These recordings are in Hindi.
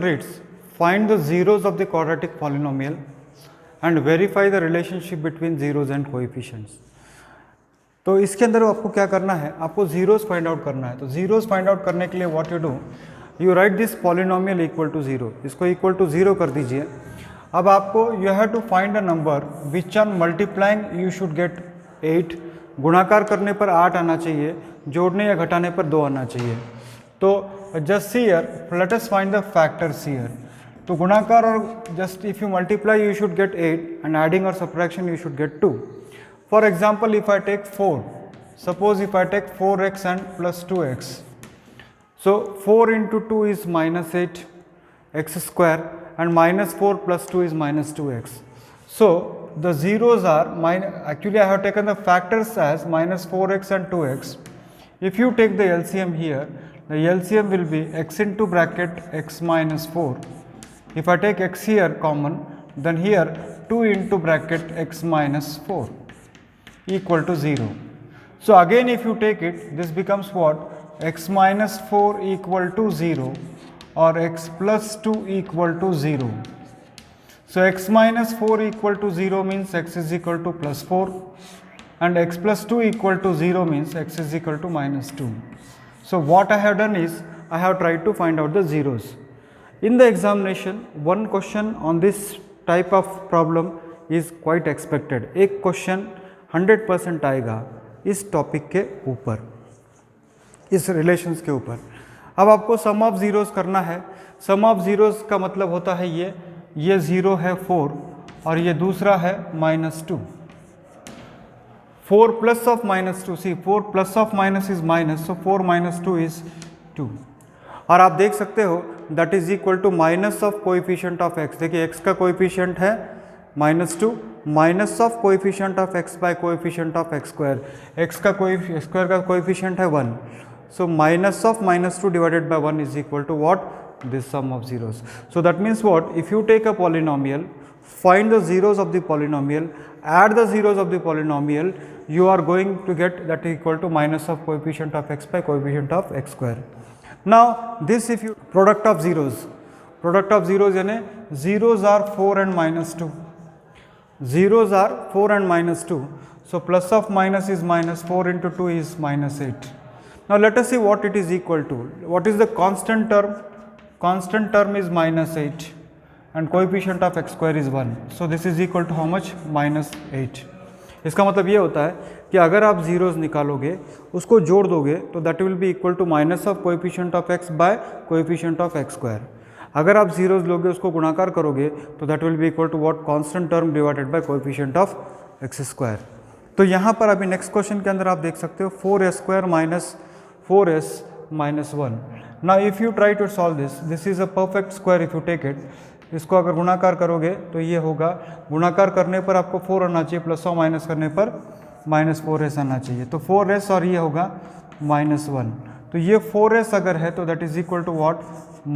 reads, find the zeros of the quadratic polynomial and verify the relationship between zeros and coefficients. तो इसके अंदर आपको क्या करना है, आपको जीरोस फाइंड आउट करना है. तो जीरोस फाइंड आउट करने के लिए what you do, you write this polynomial equal to zero, इसको इक्वल टू जीरो कर दीजिए. अब आपको you have to find a number which on multiplying you should get 8. गुणाकार करने पर 8 आना चाहिए, जोड़ने या घटाने पर 2 आना चाहिए. तो just here let us find the factors here. तो गुणाकार और just if you multiply you should get 8 and adding और subtraction you should get 2. For example, if I take 4, suppose if I take 4x and plus 2x, so 4 into 2 is minus 8 x square and minus 4 plus 2 is minus 2x. So the zeros are actually I have taken the factors as minus 4x and 2x. If you take the LCM here, the LCM will be x into bracket x minus 4. If I take x here common, then here 2 into bracket x minus 4 equal to 0. So again if you take it, this becomes what, x minus 4 equal to 0 or x plus 2 equal to 0. So x minus 4 equal to 0 means x is equal to plus 4 and x plus 2 equal to 0 means x is equal to minus 2. So what I have done is I have tried to find out the zeros. In the examination, one question on this type of problem is quite expected. एक question 100% आएगा इस टॉपिक के ऊपर, इस रिलेशंस के ऊपर. अब आपको सम ऑफ जीरोस करना है. सम ऑफ जीरोस का मतलब होता है ये 0 है 4 और ये दूसरा है -2. 4 plus of -2, see 4 plus of minus is minus, so 4 minus 2 is 2. और आप देख सकते हो that is equal to minus of coefficient of x. देखिए x का कोएफिशिएंट है -2 minus of coefficient of x by coefficient of x square. x का स्क्वायर का कोएफिशिएंट है 1. So minus of -2 divided by 1 is equal to what, this some of zeros. So that means what, if you take a polynomial, find the zeros of the polynomial, add the zeros of the polynomial, you are going to get that equal to minus of coefficient of x by coefficient of x square. Now this if you product of zeros यानी zeros are 4 and -2. Zeros are 4 and -2. So plus of minus is minus, 4 into 2 is -8. Now let us see what it is equal to. What is the constant term? Constant term is -8 and coefficient of x square is 1. So this is equal to how much? -8. इसका मतलब ये होता है कि अगर आप zeros निकालोगे, उसको जोड़ दोगे तो that will be equal to minus of coefficient of x by coefficient of x square. अगर आप zeros लोगे, उसको गुणाकार करोगे तो that will be equal to what, constant term divided by coefficient of x square. तो यहाँ पर अभी नेक्स्ट क्वेश्चन के अंदर आप देख सकते हो 4s square minus 4s minus 1. Now if you try to solve this is a perfect square if you take it. इसको अगर गुणाकार करोगे तो ये होगा, गुणाकार करने पर आपको 4 आना चाहिए, प्लस और माइनस करने पर -4s आना चाहिए. तो 4s और ये होगा -1. तो ये 4s अगर है तो that is equal to what,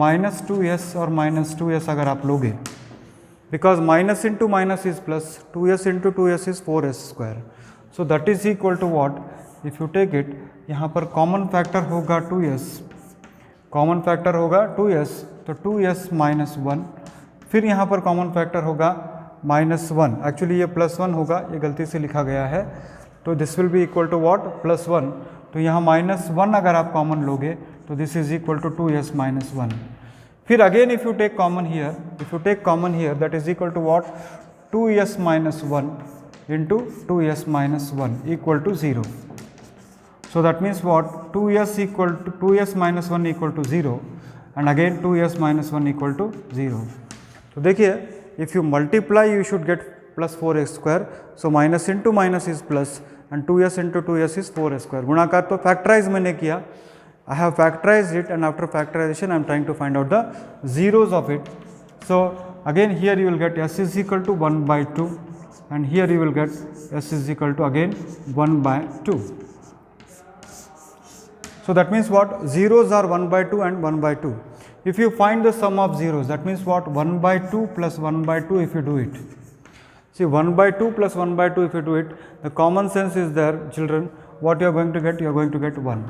-2s और -2s अगर आप लोगे, because minus into minus is plus, 2s into 2s is 4s square. So that is equal to what, if you take it, यहाँ पर कॉमन फैक्टर होगा 2s, कॉमन फैक्टर होगा 2s, तो 2s -1. फिर यहाँ पर कॉमन फैक्टर होगा -1. एक्चुअली ये +1 होगा, ये गलती से लिखा गया है. तो this will be equal to what, +1. तो यहाँ -1 अगर आप कॉमन लोगे तो this is equal to 2s -1. फिर again if you take common here, that is equal to what, 2s -1 into 2s -1 equal to 0. So that means what, 2s -1 equal to 0 and again 2s -1 equal to 0. तो देखिए if you multiply you should get plus 4s square. So minus into minus is plus and 2s into 2s is 4s square. गुणाकार तो फैक्टराइज मैंने किया, I have factorized it and after factorization I am trying to find out the zeros of it. So again here you will get s is equal to 1 by 2 and here you will get s is equal to again 1 by 2. So that means what, zeros are 1 by 2 and 1 by 2. If you find the sum of zeros, that means what, 1 by 2 plus 1 by 2 if you do it. See 1 by 2 plus 1 by 2 if you do it, the common sense is there children, what you are going to get, you are going to get 1.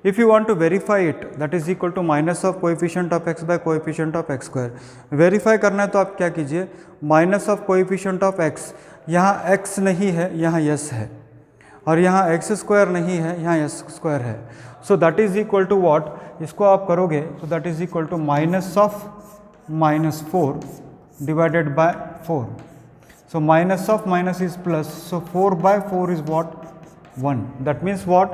If you want to verify it, that is equal to minus of coefficient of x by coefficient of x square. Verify करना है तो आप क्या कीजिए, minus of coefficient of x, यहाँ x नहीं है, यहाँ s है, और यहाँ x स्क्वायर नहीं है, यहाँ s स्क्वायर है. So that is equal to what, इसको आप करोगे तो that is equal to minus of -4 divided by 4. So minus of minus is plus, so 4/4 is what 1. That means what,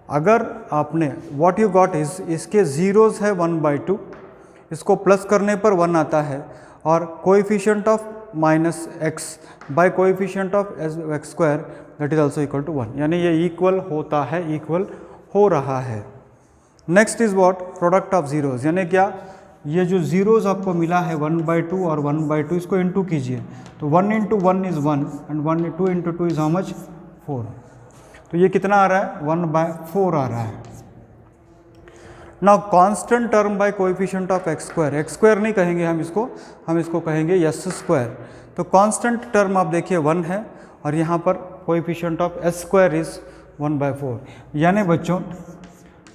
अगर आपने व्हाट यू गॉट इज, इसके जीरोज है 1/2, इसको प्लस करने पर 1 आता है, और coefficient of minus x by coefficient of x square that is also equal to 1. यानी ये इक्वल होता है, इक्वल हो रहा है. Next is what, product of zeros, यानी क्या, ये जो जीरोज आपको मिला है 1/2 और 1/2, इसको इंटू कीजिए, तो 1 × 1 is 1 and 2 × 2 is how much 4. तो ये कितना आ रहा है, 1/4 आ रहा है. Now constant term by coefficient of x square, x square नहीं कहेंगे हम इसको कहेंगे एस स्क्वायर. तो कांस्टेंट टर्म आप देखिए 1 है, और यहाँ पर coefficient of S square is 1/4. यानी बच्चों,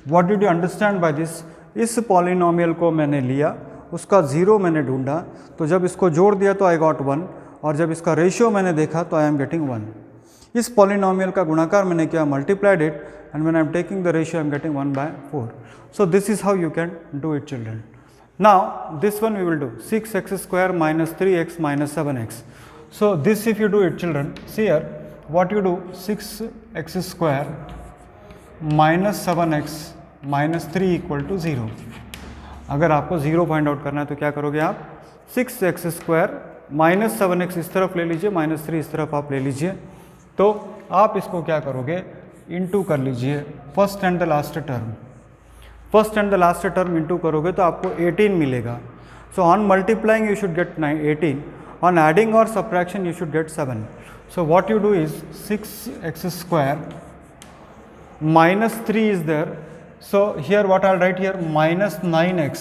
what did you understand by this, इस पॉलिनोमियल को मैंने लिया, उसका ज़ीरो मैंने ढूंढा, तो जब इसको जोड़ दिया तो आई गॉट 1, और जब इसका रेशियो मैंने देखा तो आई एम गेटिंग 1. इस पॉलिनोमियल का गुणाकार मैंने किया, multiplied it, and when I am taking the ratio I am getting 1/4. So this is how you can do it children. Now this one we will do 6x² - 3x - 7x. So this if you do it children, see here what you do, 6x² - 7x - 3 = 0. अगर आपको 0 फाइंड आउट करना है तो क्या करोगे आप, 6x² - 7x इस तरफ ले लीजिए, -3 इस तरफ आप ले लीजिए. तो आप इसको क्या करोगे, इंटू कर लीजिए first and the last term. First and the last term into करोगे तो आपको 18 मिलेगा. So on multiplying you should get 18, on adding और subtraction you should get 7. So what you do is 6x² - 3 is there. So here what I'll write here, -9x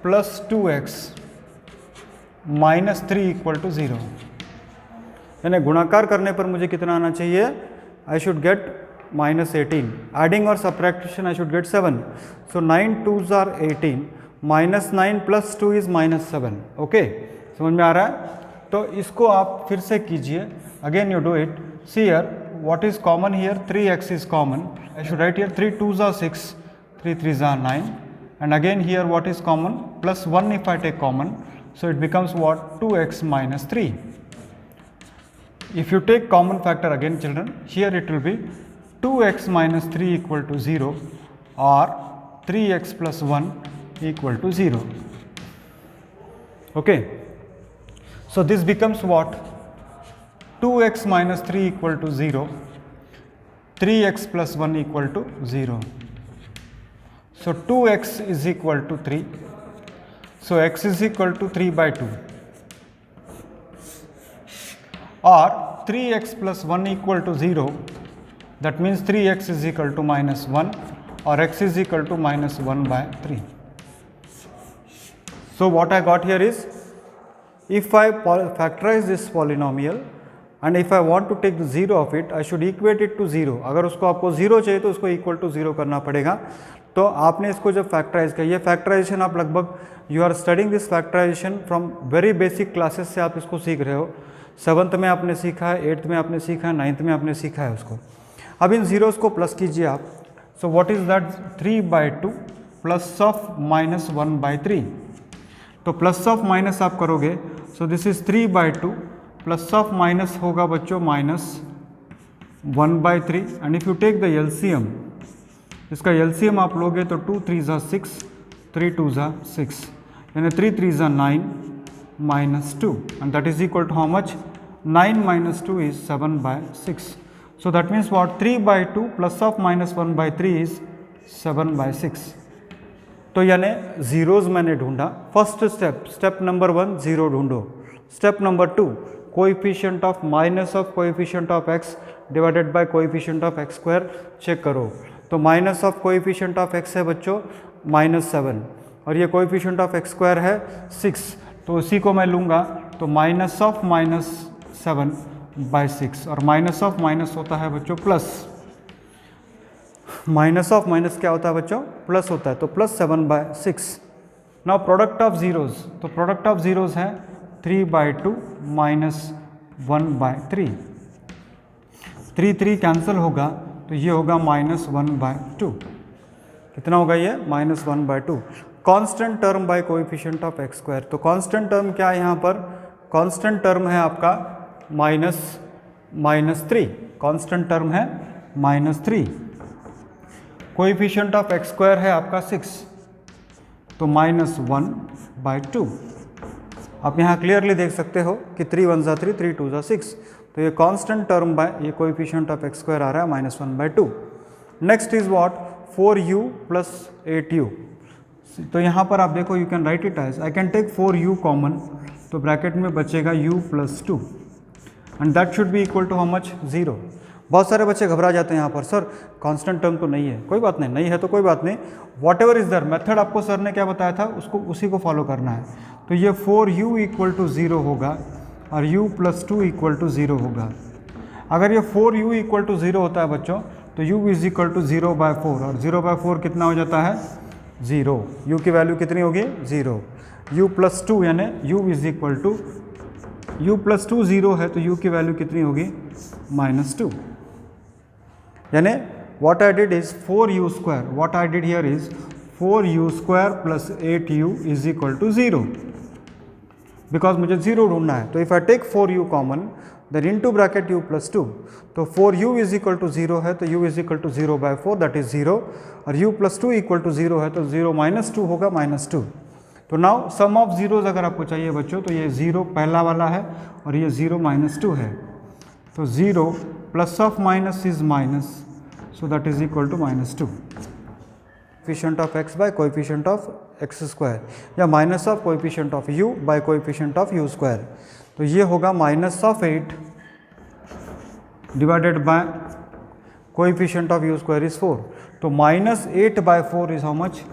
plus 2x - 3 = 0. यानी गुणाकार करने पर मुझे कितना आना चाहिए, आई शुड गेट -18, एडिंग और subtraction I should get 7. So 9 2s are 18, -9 + 2 is -7. Okay, समझ में आ रहा है. तो इसको आप फिर से कीजिए, again you do it. See here what is common here, 3x is common, I should write here 3 2s are 6, 3 3s are 9, and again here what is common, +1 if I take common, so it becomes what, 2x - 3. If you take common factor again children, here it will be 2x - 3 = 0, or 3x + 1 = 0. Okay, so this becomes what, 2x - 3 = 0, 3x + 1 = 0. So 2x is equal to 3. So x is equal to 3/2, or 3x + 1 = 0. That means 3x is equal to -1, or x is equal to -1/3. So what I got here is, if I factorize this polynomial and if I want to take the 0 of it, I should equate it to 0. अगर उसको आपको 0 चाहिए तो उसको इक्वल टू 0 करना पड़ेगा. तो आपने इसको जब फैक्टराइज किया, ये फैक्टराइजेशन आप लगभग, you are studying this factorization from very basic classes से आप इसको सीख रहे हो. 7th में आपने सीखा है, 8th में आपने सीखा है, 9th में आपने सीखा है उसको. अब इन जीरोस को प्लस कीजिए आप. So what is that, 3/2 + -1/3. तो प्लस ऑफ माइनस आप करोगे, so this is 3/2, plus of minus होगा बच्चों -1/3. And if you take the LCM, इसका एलसीएम आप लोगे तो 2 3s are 6, 3 2s are 6, यानी 3 3s are 9 -2, and that is equal to how much, 9 - 2 is 7/6. So that means what, 3/2 plus of -1/3 is 7/6. तो यानी जीरोज मैंने ढूंढा. फर्स्ट स्टेप नंबर 1 जीरो ढूंढो. Step number 2 coefficient of minus of coefficient of x divided by coefficient of x square check करो. तो minus of coefficient of x है बच्चों -7, और ये कोएफिशिएंट ऑफ x स्क्वायर है 6, तो उसी को मैं लूँगा. तो माइनस ऑफ -7/6, और माइनस ऑफ माइनस होता है बच्चों प्लस. माइनस ऑफ माइनस क्या होता है बच्चों, प्लस होता है, तो plus 7/6। Now product of zeros, तो प्रोडक्ट ऑफ जीरोज है 3/2 माइनस 1/3, 3 कैंसिल होगा तो ये होगा -1/2। कितना होगा ये, -1/2। Constant term by coefficient of x square, तो कांस्टेंट टर्म क्या है यहाँ पर, कांस्टेंट टर्म है आपका -3, कांस्टेंट टर्म है -3। कोएफिशिएंट ऑफ एक्स स्क्वायर है आपका 6, तो -1/2। आप यहाँ क्लियरली देख सकते हो कि 3 1 जा 3, 3 2 जा 6, तो ये कांस्टेंट टर्म बाय ये कोएफिशिएंट ऑफ एक्स स्क्वायर आ रहा है -1/2। Next is what, 4u plus 8u। तो यहाँ पर आप देखो, you can write it as, I can take 4u common, तो ब्रैकेट में बचेगा u plus 2 and that should be equal to how much, 0। बहुत सारे बच्चे घबरा जाते हैं यहाँ पर, सर कांस्टेंट टर्म तो नहीं है, कोई बात नहीं, नहीं है तो कोई बात नहीं, whatever is their method आपको सर ने क्या बताया था उसको उसी को फॉलो करना है। तो ये 4u इक्वल टू 0 होगा और u प्लस 2 इक्वल टू 0 होगा। अगर ये 4u इक्वल टू 0 होता है बच्चों, तो u इज इक्वल टू 0/4, और 0/4 कितना हो जाता है, 0। u की वैल्यू कितनी होगी, 0। u प्लस 2 यानी u is equal to, u plus 2 0 है तो u की वैल्यू कितनी होगी, -2। यानी what I did is 4u square, what I did here is 4u square plus 8u is equal to 0, because मुझे 0 ढूंढना है। तो if I take 4u common then into bracket u plus 2, तो 4u is equal to 0 है तो u is equal to 0/4 that is 0, और u plus 2 equal to 0 है तो 0 minus 2 होगा -2। तो नाउ सम ऑफ जीरोज अगर आपको चाहिए बच्चों, तो ये 0 पहला वाला है और ये 0 -2 है, तो 0 plus of minus is minus, so that is equal to -2। Coefficient of x by coefficient of x square, या minus of coefficient of u by coefficient of u square, तो ये होगा -8 divided by coefficient of u square is 4, तो -8/4 इज हाउ मच,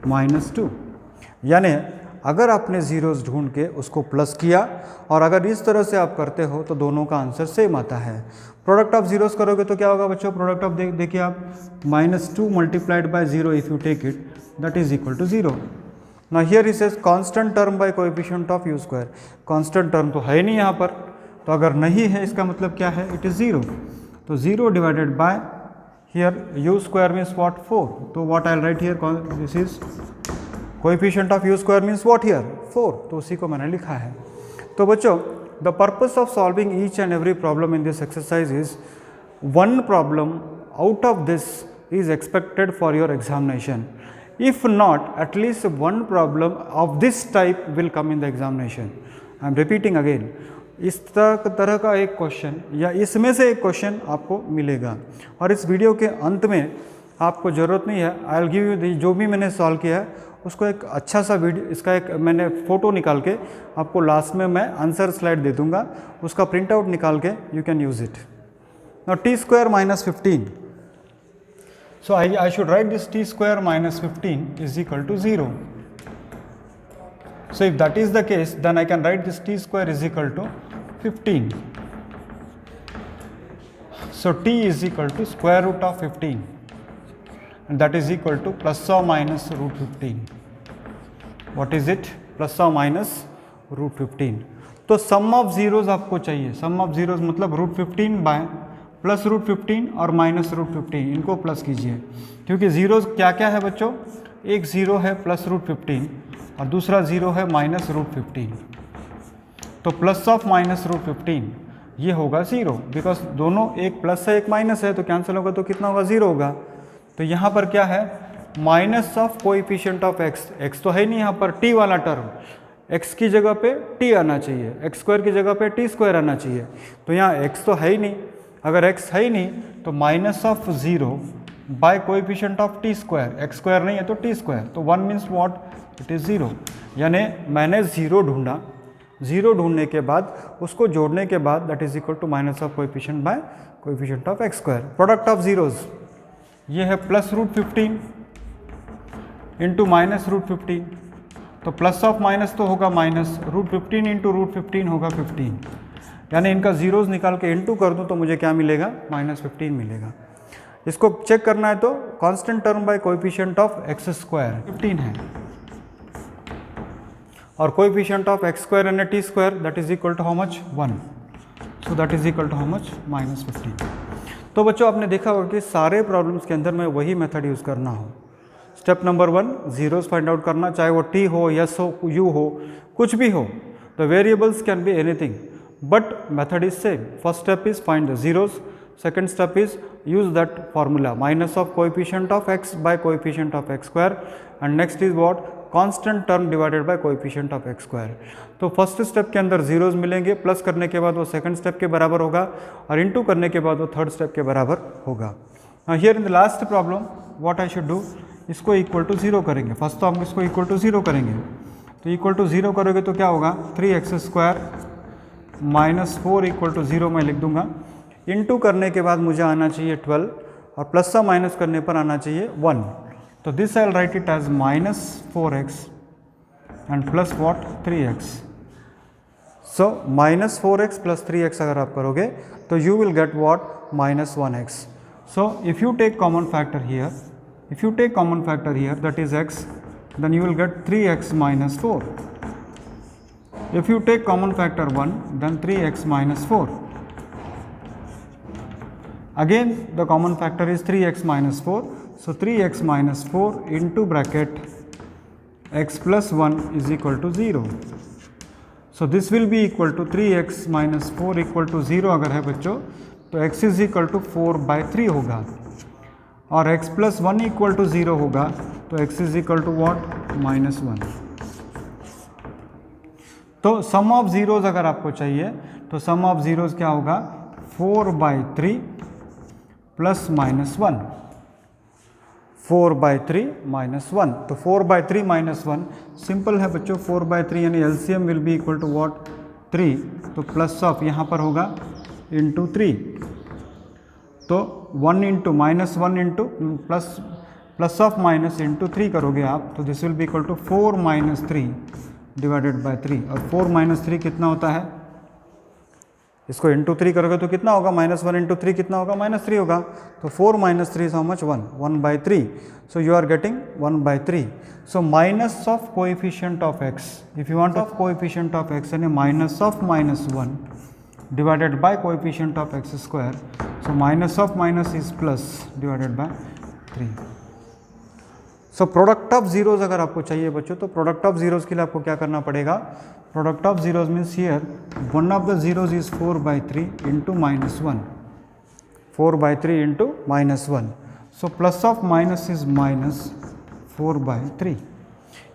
-2। यानी अगर आपने जीरोस ढूंढ के उसको प्लस किया और अगर इस तरह से आप करते हो तो दोनों का आंसर सेम आता है। प्रोडक्ट ऑफ जीरोस करोगे तो क्या होगा बच्चों, प्रोडक्ट ऑफ देखिए आप, -2 multiplied by 0 if you take it that is equal to 0। Now here it says constant term by coefficient of u square, constant term तो है नहीं यहाँ पर, तो अगर नहीं है इसका मतलब क्या है, इट इज़ 0, तो 0 divided by here u square means what, 4, तो what I right here, this is coefficient of u square means what here, 4, तो उसी को मैंने लिखा है। तो बच्चों the purpose of solving each and every problem in this exercise is, one problem out of this is expected for your examination. If not, at least one problem of this type will come in the examination. I am repeating again. इस तरह का एक क्वेश्चन या इसमें से एक क्वेश्चन आपको मिलेगा, और इस वीडियो के अंत में आपको ज़रूरत नहीं है, आई विल गिव यू जो भी मैंने सॉल्व किया है उसको एक अच्छा सा वीडियो, इसका एक मैंने फ़ोटो निकाल के आपको लास्ट में मैं आंसर स्लाइड दे दूंगा, उसका प्रिंट आउट निकाल के you can use it. Now t square minus 15, so I should write this t square minus 15 is equal to 0. So if that is the case, then I can write this t square is equal to 15. So t is equal to square root of 15, and that is equal to plus or minus root 15. What is it? Plus or minus root 15. तो सम ऑफ जीरोज आपको चाहिए, सम ऑफ जीरोज मतलब रूट 15 बाय प्लस रूट 15 और माइनस रूट 15, इनको प्लस कीजिए, क्योंकि जीरोज क्या क्या है बच्चों, एक ज़ीरो है प्लस रूट 15 और दूसरा ज़ीरो है माइनस रूट 15, तो प्लस ऑफ माइनस रूट 15 ये होगा 0, बिकॉज दोनों एक प्लस है एक माइनस है, तो कैंसिल होगा तो कितना होगा, 0 होगा। तो यहाँ पर क्या है, minus of coefficient of x, x तो है नहीं यहाँ पर, t वाला टर्म, x की जगह पे t आना चाहिए, x स्क्वायर की जगह पे t स्क्वायर आना चाहिए, तो यहाँ x तो है ही नहीं, अगर x है ही नहीं तो minus of 0 by coefficient of t square, x square नहीं है तो t स्क्वायर, तो 1 मीन्स व्हाट, इट इज़ 0। यानी मैंने 0 ढूंढा, 0 ढूंढने के बाद उसको जोड़ने के बाद that is equal to minus of coefficient by coefficient of x square. Product of zeros ये है plus root 15 into minus root 15, तो प्लस ऑफ माइनस तो होगा माइनस, रूट 15 इंटू रूट 15 होगा 15, यानी इनका जीरोज निकाल के इंटू कर दूं तो मुझे क्या मिलेगा, -15 मिलेगा। इसको चेक करना है तो constant term by coefficient of x square 15 है, और कोएफिशिएंट ऑफ एक्स स्क्वायर यानी t square that is equal to how much 1, so that is equal to how much -15। तो बच्चों आपने देखा होगा कि सारे प्रॉब्लम्स के अंदर मैं वही मेथड यूज़ करना हो। Step number 1 zeros find out करना, चाहे वो टी हो, यस हो, यू हो, कुछ भी हो, the variables can be anything but method is same. First step is find the zeros, second step is use that formula minus of coefficient of x by coefficient of x square, and next is what constant term divided by coefficient of x square। तो फर्स्ट स्टेप के अंदर जीरोस मिलेंगे, प्लस करने के बाद वो सेकंड स्टेप के बराबर होगा और इनटू करने के बाद वो थर्ड स्टेप के बराबर होगा। Here in the last problem what I should do, इसको इक्वल टू 0 करेंगे। फर्स्ट तो हम इसको इक्वल टू 0 करेंगे, तो इक्वल टू 0 करोगे तो क्या होगा 3x स्क्वायर -4 इक्वल टू 0 मैं लिख दूंगा। इनटू करने के बाद मुझे आना चाहिए 12 और प्लस या माइनस करने पर आना चाहिए 1, तो this I will write it as -4x and plus what 3x। So -4x plus 3x अगर आप करोगे तो you will get what -1x। So if you take common factor here, if you take common factor here that is x, then you will get 3x minus 4. If you take common factor 1, then 3x minus 4. Again the common factor is 3x minus 4, so 3x minus 4 into bracket x plus 1 is equal to 0. So this will be equal to 3x minus 4 equal to 0 अगर है बच्चों तो x is equal to 4/3 होगा, और x plus 1 equal to 0 होगा तो x is equal to what -1। तो सम ऑफ जीरोज अगर आपको चाहिए तो सम ऑफ जीरोज क्या होगा 4/3 प्लस -1, 4/3 -1। तो 4/3 -1 सिंपल है बच्चों, 4/3 यानी LCM will be equal to what 3, तो प्लस ऑफ यहाँ पर होगा इंटू 3, तो 1 into -1 into plus of minus into 3 करोगे आप तो this will be equal to 4 - 3 divided by 3, और 4 - 3 कितना होता है, इसको इंटू 3 करोगे तो कितना होगा -1 इंटू 3 कितना होगा -3 होगा, तो 4 - 3 is how much 1/3, so you are getting 1/3। So minus of coefficient of x, if you want of coefficient of x यानी minus of -1 divided by coefficient of x square, so minus of minus is plus divided by 3। So product of zeros अगर आपको चाहिए बच्चों तो प्रोडक्ट ऑफ जीरोज के लिए आपको क्या करना पड़ेगा, product of zeros means here one of the zeros is 4/3 into -1, 4/3 into -1, so plus of minus is -4/3,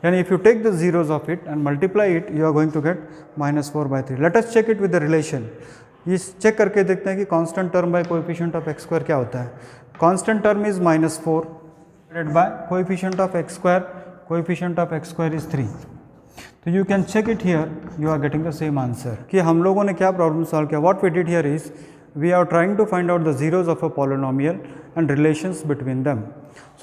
यानी if you take the zeros of it and multiply it you are going to get -4/3। Let us check it with the relation, ये चेक करके देखते हैं कि constant term by coefficient of x square क्या होता है। Constant term is -4 divided by coefficient of x square, coefficient of x square is 3, तो you can check it here, you are getting the same answer। कि हम लोगों ने क्या प्रॉब्लम सॉल्व किया, what we did here is we are trying to find out the zeros of a polynomial and relations between them।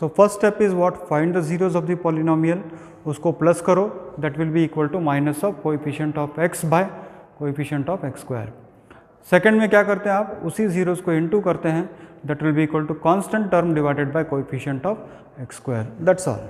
so first step is what, find the zeros of the polynomial, उसको प्लस करो, that will be equal to minus of coefficient of x by coefficient of x square। Second में क्या करते हैं आप, उसी जीरोस को इंटू करते हैं, that will be equal to constant term divided by coefficient of x square, that's all।